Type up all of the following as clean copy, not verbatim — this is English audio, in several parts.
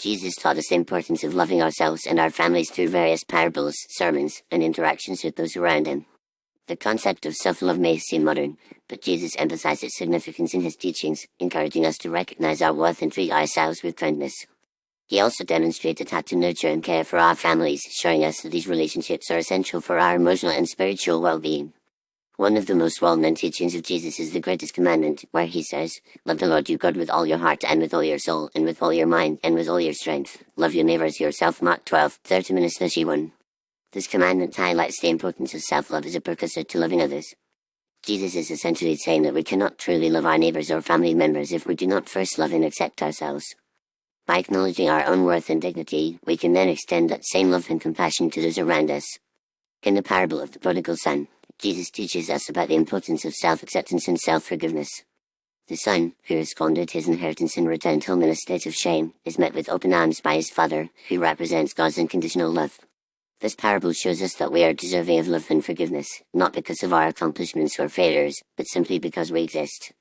Jesus taught us the importance of loving ourselves and our families through various parables, sermons, and interactions with those around him. The concept of self-love may seem modern, but Jesus emphasized its significance in his teachings, encouraging us to recognize our worth and treat ourselves with kindness. He also demonstrated how to nurture and care for our families, showing us that these relationships are essential for our emotional and spiritual well-being. One of the most well-known teachings of Jesus is the greatest commandment, where he says, "Love the Lord your God with all your heart and with all your soul and with all your mind and with all your strength. Love your neighbor as yourself." Mark 12:30-31. This commandment highlights the importance of self-love as a precursor to loving others. Jesus is essentially saying that we cannot truly love our neighbors or family members if we do not first love and accept ourselves. By acknowledging our own worth and dignity, we can then extend that same love and compassion to those around us. In the parable of the prodigal son, Jesus teaches us about the importance of self-acceptance and self-forgiveness. The son, who has squandered his inheritance and returned home in a state of shame, is met with open arms by his father, who represents God's unconditional love. This parable shows us that we are deserving of love and forgiveness, not because of our accomplishments or failures, but simply because we exist.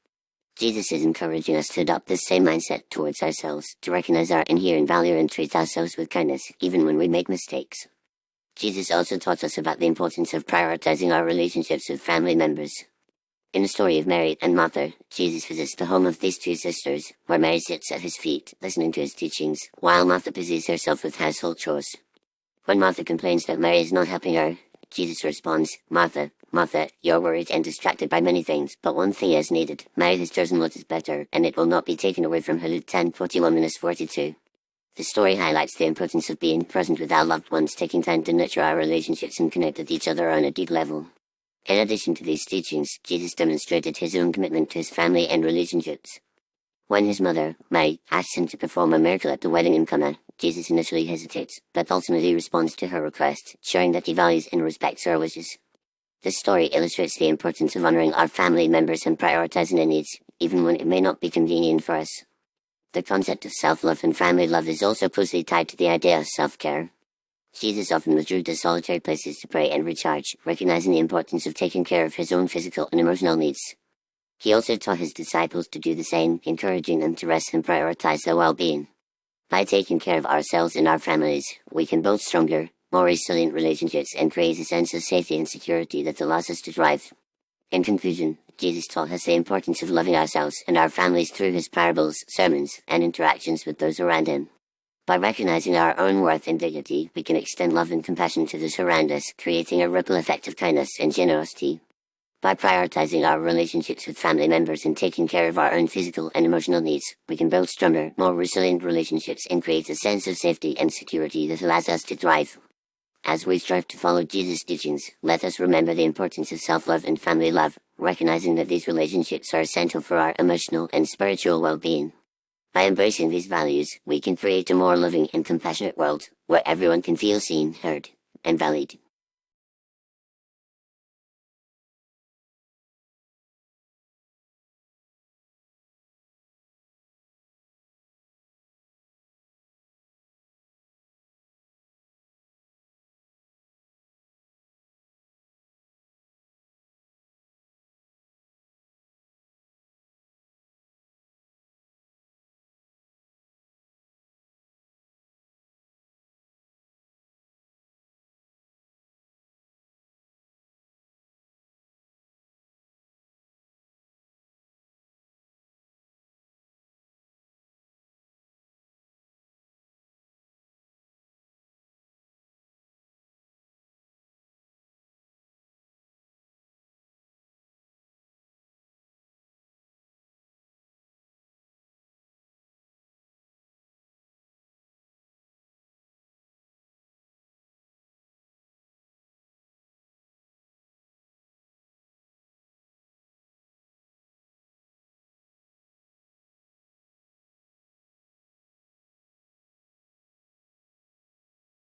Jesus is encouraging us to adopt this same mindset towards ourselves, to recognize our inherent value and treat ourselves with kindness, even when we make mistakes. Jesus also taught us about the importance of prioritizing our relationships with family members. In the story of Mary and Martha, Jesus visits the home of these two sisters, where Mary sits at his feet, listening to his teachings, while Martha busies herself with household chores. When Martha complains that Mary is not helping her, Jesus responds, "Martha, Martha, you're worried and distracted by many things, but one thing is needed. Mary has chosen what is better, and it will not be taken away from her." Luke 10:41-42. The story highlights the importance of being present with our loved ones, taking time to nurture our relationships and connect with each other on a deep level. In addition to these teachings, Jesus demonstrated his own commitment to his family and relationships. When his mother, Mary, asks him to perform a miracle at the wedding in Cana, Jesus initially hesitates, but ultimately responds to her request, showing that he values and respects her wishes. This story illustrates the importance of honoring our family members and prioritizing their needs, even when it may not be convenient for us. The concept of self-love and family love is also closely tied to the idea of self-care. Jesus often withdrew to solitary places to pray and recharge, recognizing the importance of taking care of his own physical and emotional needs. He also taught his disciples to do the same, encouraging them to rest and prioritize their well-being. By taking care of ourselves and our families, we can build stronger, more resilient relationships and create a sense of safety and security that allows us to thrive. In conclusion, Jesus taught us the importance of loving ourselves and our families through his parables, sermons, and interactions with those around him. By recognizing our own worth and dignity, we can extend love and compassion to those around us, creating a ripple effect of kindness and generosity. By prioritizing our relationships with family members and taking care of our own physical and emotional needs, we can build stronger, more resilient relationships and create a sense of safety and security that allows us to thrive. As we strive to follow Jesus' teachings, let us remember the importance of self-love and family love, recognizing that these relationships are essential for our emotional and spiritual well-being. By embracing these values, we can create a more loving and compassionate world, where everyone can feel seen, heard, and valued.